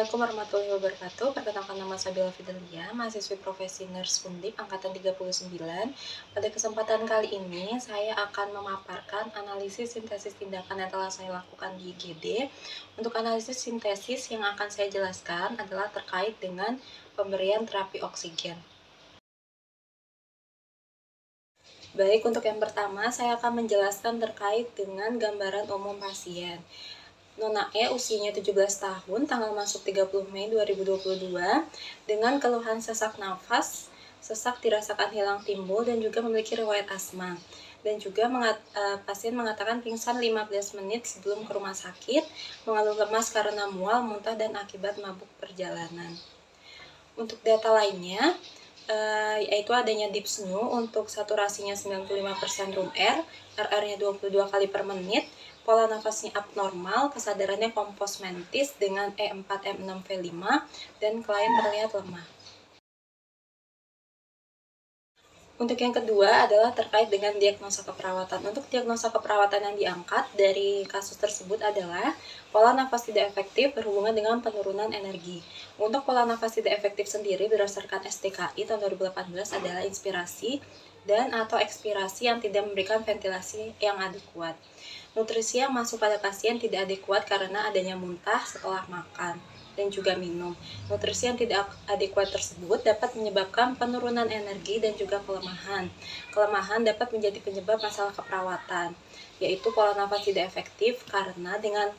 Assalamualaikum warahmatullahi wabarakatuh. Perkenalkan, nama Sabila Fidelia, mahasiswi profesi Nurse Undip angkatan 39. Pada kesempatan kali ini saya akan memaparkan analisis sintesis tindakan yang telah saya lakukan di IGD. Untuk analisis sintesis yang akan saya jelaskan adalah terkait dengan pemberian terapi oksigen. Baik, untuk yang pertama saya akan menjelaskan terkait dengan gambaran umum pasien. Nona E usianya 17 tahun, tanggal masuk 30 Mei 2022, dengan keluhan sesak nafas, sesak dirasakan hilang timbul, dan juga memiliki riwayat asma. Dan juga pasien mengatakan pingsan 15 menit sebelum ke rumah sakit, mengeluh lemas karena mual, muntah, dan akibat mabuk perjalanan. Untuk data lainnya, yaitu adanya dyspnea untuk saturasinya 95% room air, RR-nya 22 kali per menit, pola nafasnya abnormal, kesadarannya kompos mentis dengan E4, M6, V5, dan klien terlihat lemah. Untuk yang kedua adalah terkait dengan diagnosa keperawatan. Untuk diagnosa keperawatan yang diangkat dari kasus tersebut adalah pola nafas tidak efektif berhubungan dengan penurunan energi. Untuk pola nafas tidak efektif sendiri berdasarkan STKI tahun 2018 adalah inspirasi dan atau ekspirasi yang tidak memberikan ventilasi yang adekuat. Nutrisi yang masuk pada pasien tidak adekuat karena adanya muntah setelah makan dan juga minum. Nutrisi yang tidak adekuat tersebut dapat menyebabkan penurunan energi dan juga kelemahan. Kelemahan dapat menjadi penyebab masalah keperawatan, yaitu pola nafas tidak efektif karena dengan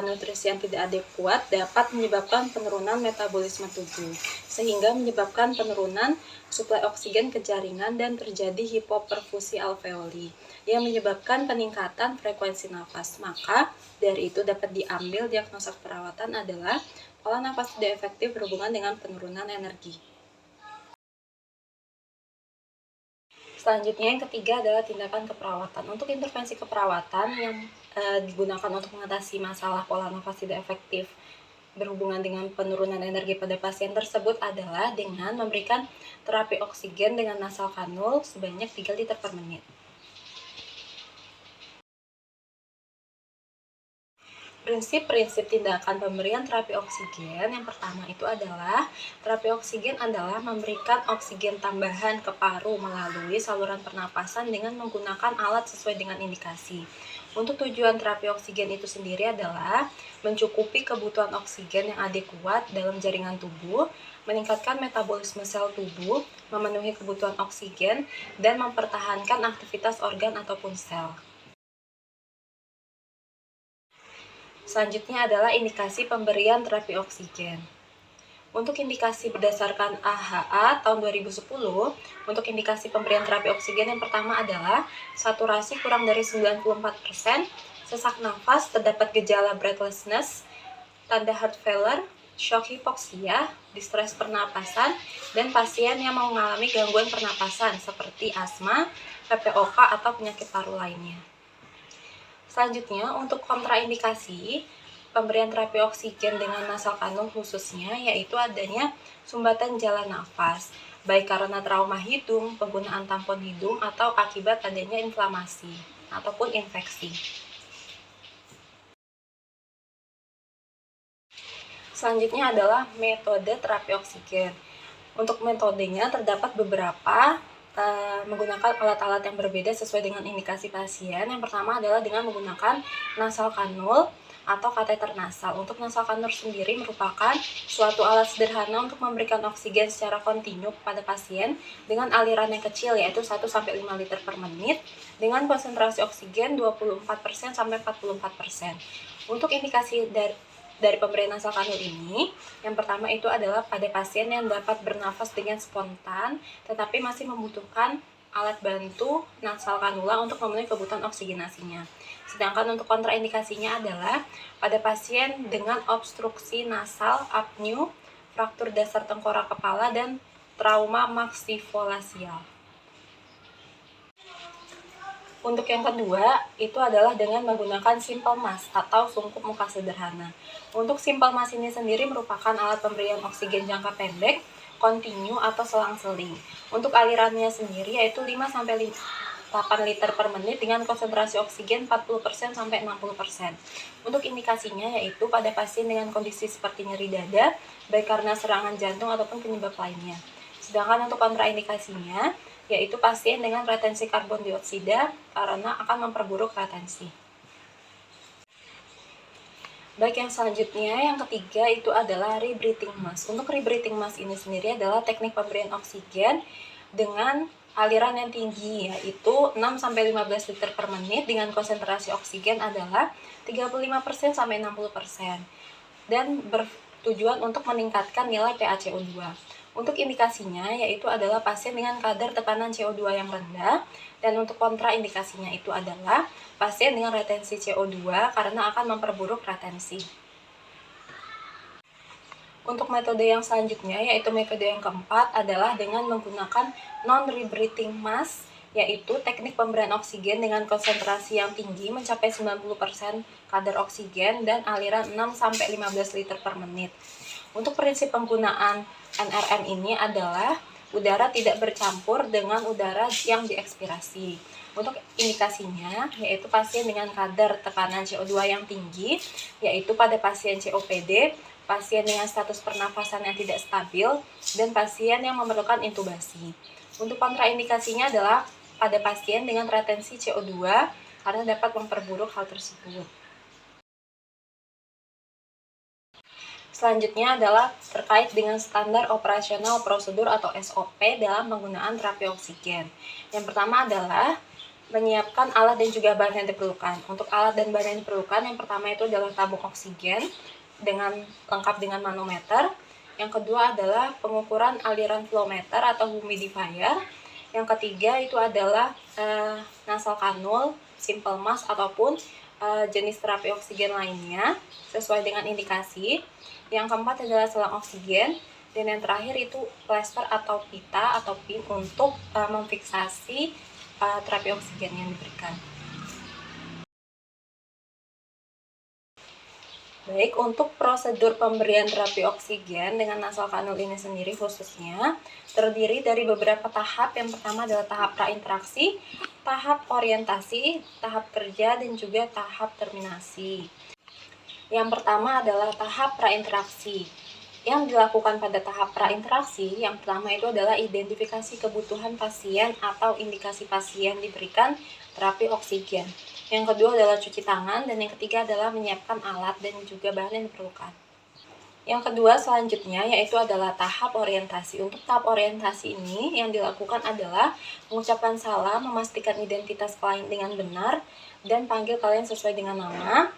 nutrisi yang tidak adekuat dapat menyebabkan penurunan metabolisme tubuh, sehingga menyebabkan penurunan suplai oksigen ke jaringan dan terjadi hipoperfusi alveoli yang menyebabkan peningkatan frekuensi nafas. Maka dari itu dapat diambil diagnosa keperawatan adalah pola nafas tidak efektif berhubungan dengan penurunan energi. Selanjutnya yang ketiga adalah tindakan keperawatan. Untuk intervensi keperawatan yang digunakan untuk mengatasi masalah pola nafas tidak efektif berhubungan dengan penurunan energi pada pasien tersebut adalah dengan memberikan terapi oksigen dengan nasal kanul sebanyak 3 liter per menit. Prinsip-prinsip tindakan pemberian terapi oksigen yang pertama itu adalah terapi oksigen adalah memberikan oksigen tambahan ke paru melalui saluran pernapasan dengan menggunakan alat sesuai dengan indikasi. Untuk tujuan terapi oksigen itu sendiri adalah mencukupi kebutuhan oksigen yang adekuat dalam jaringan tubuh, meningkatkan metabolisme sel tubuh, memenuhi kebutuhan oksigen, dan mempertahankan aktivitas organ ataupun sel. Selanjutnya adalah indikasi pemberian terapi oksigen. Untuk indikasi berdasarkan AHA tahun 2010, untuk indikasi pemberian terapi oksigen yang pertama adalah saturasi kurang dari 94%, sesak nafas, terdapat gejala breathlessness, tanda heart failure, shock hipoksia, distres pernapasan, dan pasien yang mengalami gangguan pernapasan seperti asma, PPOK, atau penyakit paru lainnya. Selanjutnya, untuk kontraindikasi pemberian terapi oksigen dengan nasal kanul khususnya, yaitu adanya sumbatan jalan nafas, baik karena trauma hidung, penggunaan tampon hidung, atau akibat adanya inflamasi ataupun infeksi. Selanjutnya adalah metode terapi oksigen. Untuk metodenya terdapat beberapa menggunakan alat-alat yang berbeda sesuai dengan indikasi pasien. Yang pertama adalah dengan menggunakan nasal kanul atau kateter nasal. Untuk nasal kanul sendiri merupakan suatu alat sederhana untuk memberikan oksigen secara kontinu kepada pasien dengan aliran yang kecil, yaitu 1-5 liter per menit dengan konsentrasi oksigen 24% sampai 44%. Untuk indikasi dari pemberian nasal kanul ini, yang pertama itu adalah pada pasien yang dapat bernafas dengan spontan tetapi masih membutuhkan alat bantu nasal kanula untuk memenuhi kebutuhan oksigenasinya. Sedangkan untuk kontraindikasinya adalah pada pasien dengan obstruksi nasal, apneu, fraktur dasar tengkorak kepala, dan trauma maxillofacial. Untuk yang kedua, itu adalah dengan menggunakan simple mask atau sungkup muka sederhana. Untuk simple mask ini sendiri merupakan alat pemberian oksigen jangka pendek, kontinu atau selang-seling. Untuk alirannya sendiri yaitu 5-5 8 liter per menit dengan konsentrasi oksigen 40% sampai 60%. Untuk indikasinya yaitu pada pasien dengan kondisi seperti nyeri dada, baik karena serangan jantung ataupun penyebab lainnya. Sedangkan untuk kontraindikasinya, yaitu pasien dengan retensi karbon dioksida karena akan memperburuk retensi. Baik, yang selanjutnya, yang ketiga itu adalah rebreathing mask. Untuk rebreathing mask ini sendiri adalah teknik pemberian oksigen dengan aliran yang tinggi, yaitu 6-15 liter per menit dengan konsentrasi oksigen adalah 35% sampai 60%, dan bertujuan untuk meningkatkan nilai PaCO2. Untuk indikasinya yaitu adalah pasien dengan kadar tekanan CO2 yang rendah, dan untuk kontraindikasinya itu adalah pasien dengan retensi CO2 karena akan memperburuk retensi. Untuk metode yang selanjutnya, yaitu metode yang keempat adalah dengan menggunakan non-rebreathing mask, yaitu teknik pemberian oksigen dengan konsentrasi yang tinggi mencapai 90% kadar oksigen dan aliran 6-15 liter per menit. Untuk prinsip penggunaan NRM ini adalah udara tidak bercampur dengan udara yang diekspirasi. Untuk indikasinya yaitu pasien dengan kadar tekanan CO2 yang tinggi, yaitu pada pasien COPD, pasien dengan status pernafasan yang tidak stabil, dan pasien yang memerlukan intubasi. Untuk kontraindikasinya adalah pada pasien dengan retensi CO2 karena dapat memperburuk hal tersebut. Selanjutnya adalah terkait dengan standar operasional prosedur atau SOP dalam penggunaan terapi oksigen. Yang pertama adalah menyiapkan alat dan juga bahan yang diperlukan. Untuk alat dan bahan yang diperlukan, yang pertama itu adalah tabung oksigen lengkap dengan manometer. Yang kedua adalah pengukuran aliran flow meter atau humidifier. Yang ketiga itu adalah nasal kanul, simple mask ataupun jenis terapi oksigen lainnya sesuai dengan indikasi. Yang keempat adalah selang oksigen, dan yang terakhir itu plester atau pita atau pin untuk memfiksasi terapi oksigen yang diberikan. Baik, untuk prosedur pemberian terapi oksigen dengan nasal kanul ini sendiri khususnya terdiri dari beberapa tahap. Yang pertama adalah tahap prainteraksi, tahap orientasi, tahap kerja, dan juga tahap terminasi. Yang pertama adalah tahap prainteraksi. Yang dilakukan pada tahap prainteraksi, yang pertama itu adalah identifikasi kebutuhan pasien atau indikasi pasien diberikan terapi oksigen. Yang kedua adalah cuci tangan, dan yang ketiga adalah menyiapkan alat dan juga bahan yang diperlukan. Yang kedua selanjutnya yaitu adalah tahap orientasi. Untuk tahap orientasi ini yang dilakukan adalah mengucapkan salam, memastikan identitas klien dengan benar, dan panggil kalian sesuai dengan nama.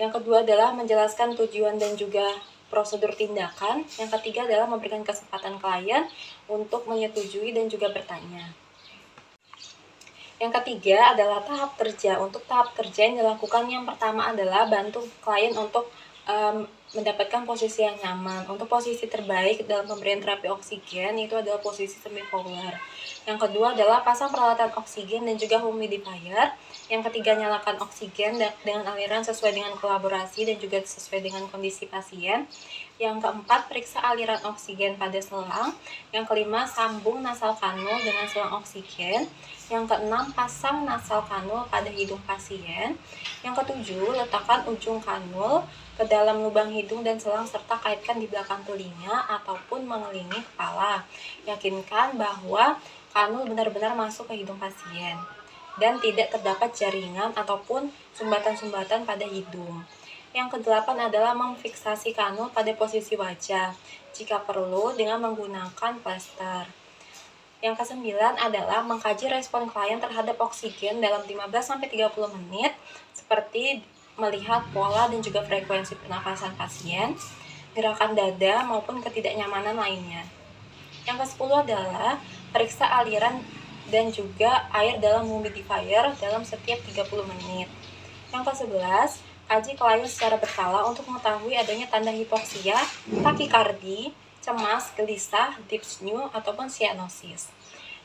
Yang kedua adalah menjelaskan tujuan dan juga prosedur tindakan. Yang ketiga adalah memberikan kesempatan klien untuk menyetujui dan juga bertanya. Yang ketiga adalah tahap kerja. Untuk tahap kerja yang dilakukan yang pertama adalah bantu klien untuk mendapatkan posisi yang nyaman. Untuk posisi terbaik dalam pemberian terapi oksigen itu adalah posisi semi-fowler. Yang kedua adalah pasang peralatan oksigen dan juga humidifier. Yang ketiga, nyalakan oksigen dengan aliran sesuai dengan kolaborasi dan juga sesuai dengan kondisi pasien. Yang keempat, periksa aliran oksigen pada selang. Yang kelima, sambung nasal kanul dengan selang oksigen. Yang keenam, pasang nasal kanul pada hidung pasien. Yang ketujuh, letakkan ujung kanul ke dalam lubang hidung dan selang serta kaitkan di belakang telinga ataupun mengelilingi kepala. Yakinkan bahwa kanul benar-benar masuk ke hidung pasien dan tidak terdapat jaringan ataupun sumbatan-sumbatan pada hidung. Yang kedelapan adalah memfiksasi kanul pada posisi wajah, jika perlu dengan menggunakan plester. Yang kesembilan adalah mengkaji respon klien terhadap oksigen dalam 15-30 menit, seperti melihat pola dan juga frekuensi pernafasan pasien, gerakan dada, maupun ketidaknyamanan lainnya. Yang ke-10 adalah periksa aliran dan juga air dalam humidifier dalam setiap 30 menit. Yang ke-11, kaji klien secara berkala untuk mengetahui adanya tanda hipoksia, takikardi, cemas, gelisah, dyspnea, ataupun cyanosis.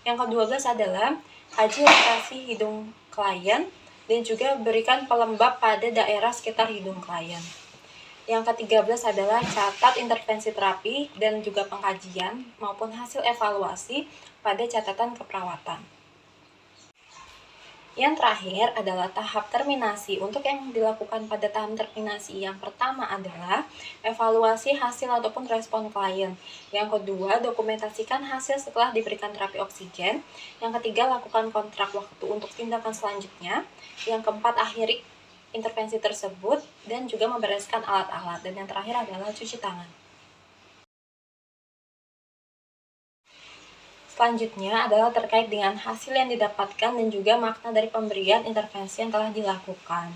Yang ke-12 adalah kaji rotasi hidung klien dan juga berikan pelembab pada daerah sekitar hidung klien. Yang ke-13 adalah catat intervensi terapi dan juga pengkajian maupun hasil evaluasi pada catatan keperawatan. Yang terakhir adalah tahap terminasi. Untuk yang dilakukan pada tahap terminasi yang pertama adalah evaluasi hasil ataupun respon klien. Yang kedua, dokumentasikan hasil setelah diberikan terapi oksigen. Yang ketiga, lakukan kontrak waktu untuk tindakan selanjutnya. Yang keempat, akhiri intervensi tersebut dan juga membereskan alat-alat. Dan yang terakhir adalah cuci tangan. Selanjutnya adalah terkait dengan hasil yang didapatkan dan juga makna dari pemberian intervensi yang telah dilakukan.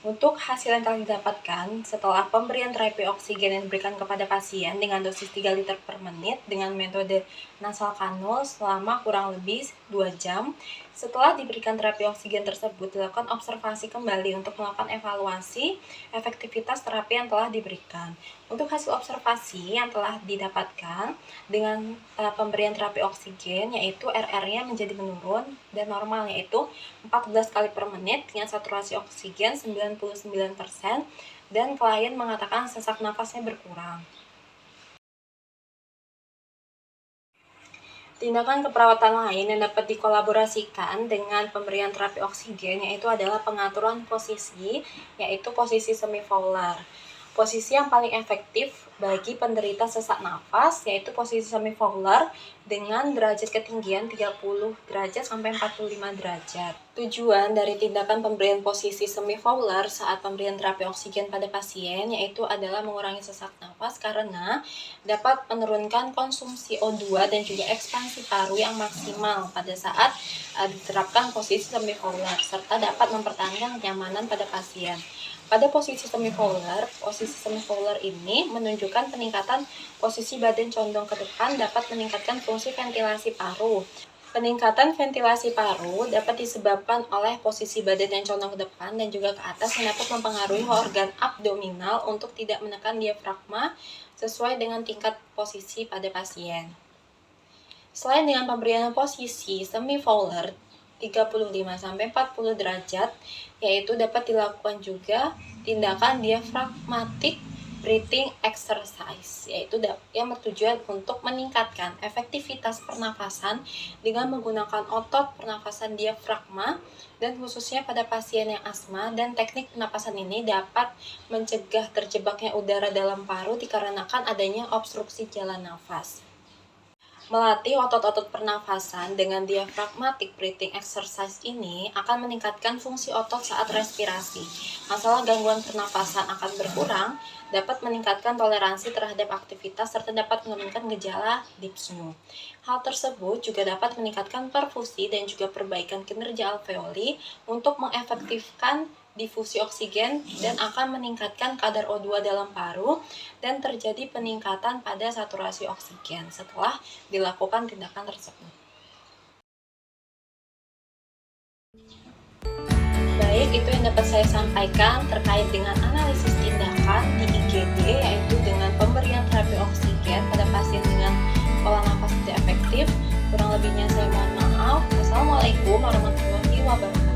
Untuk hasil yang telah didapatkan setelah pemberian terapi oksigen yang diberikan kepada pasien dengan dosis 3 liter per menit dengan metode nasal kanul selama kurang lebih 2 jam. Setelah diberikan terapi oksigen tersebut, dilakukan observasi kembali untuk melakukan evaluasi efektivitas terapi yang telah diberikan. Untuk hasil observasi yang telah didapatkan dengan pemberian terapi oksigen, yaitu RR-nya menjadi menurun dan normal, yaitu 14 kali per menit dengan saturasi oksigen 99%, dan klien mengatakan sesak nafasnya berkurang. Tindakan keperawatan lain yang dapat dikolaborasikan dengan pemberian terapi oksigen yaitu adalah pengaturan posisi, yaitu posisi semifoular. Posisi yang paling efektif bagi penderita sesak nafas yaitu posisi semifoular dengan derajat ketinggian 30 derajat sampai 45 derajat. Tujuan dari tindakan pemberian posisi semifoular saat pemberian terapi oksigen pada pasien yaitu adalah mengurangi sesak nafas karena dapat menurunkan konsumsi O2 dan juga ekspansi paru yang maksimal pada saat diterapkan posisi semifoular serta dapat mempertahankan kenyamanan pada pasien. Pada posisi semifoular ini menunjukkan peningkatan posisi badan condong ke depan dapat meningkatkan fungsi ventilasi paru. Peningkatan ventilasi paru dapat disebabkan oleh posisi badan yang condong ke depan dan juga ke atas yang dapat mempengaruhi organ abdominal untuk tidak menekan diafragma sesuai dengan tingkat posisi pada pasien. Selain dengan pemberian posisi semifoular 35-40 derajat, yaitu dapat dilakukan juga tindakan diafragmatic breathing exercise, yaitu yang bertujuan untuk meningkatkan efektivitas pernafasan dengan menggunakan otot pernafasan diafragma dan khususnya pada pasien yang asma, dan teknik pernapasan ini dapat mencegah terjebaknya udara dalam paru dikarenakan adanya obstruksi jalan nafas. Melatih otot-otot pernafasan dengan diaphragmatic breathing exercise ini akan meningkatkan fungsi otot saat respirasi. Masalah gangguan pernafasan akan berkurang, dapat meningkatkan toleransi terhadap aktivitas, serta dapat menurunkan gejala dyspnea. Hal tersebut juga dapat meningkatkan perfusi dan juga perbaikan kinerja alveoli untuk mengefektifkan difusi oksigen dan akan meningkatkan kadar O2 dalam paru dan terjadi peningkatan pada saturasi oksigen setelah dilakukan tindakan tersebut. Baik, itu yang dapat saya sampaikan terkait dengan analisis tindakan di IGD, yaitu dengan pemberian terapi oksigen pada pasien dengan pola nafas tidak efektif. Kurang lebihnya saya mohon maaf. Wassalamualaikum warahmatullahi wabarakatuh.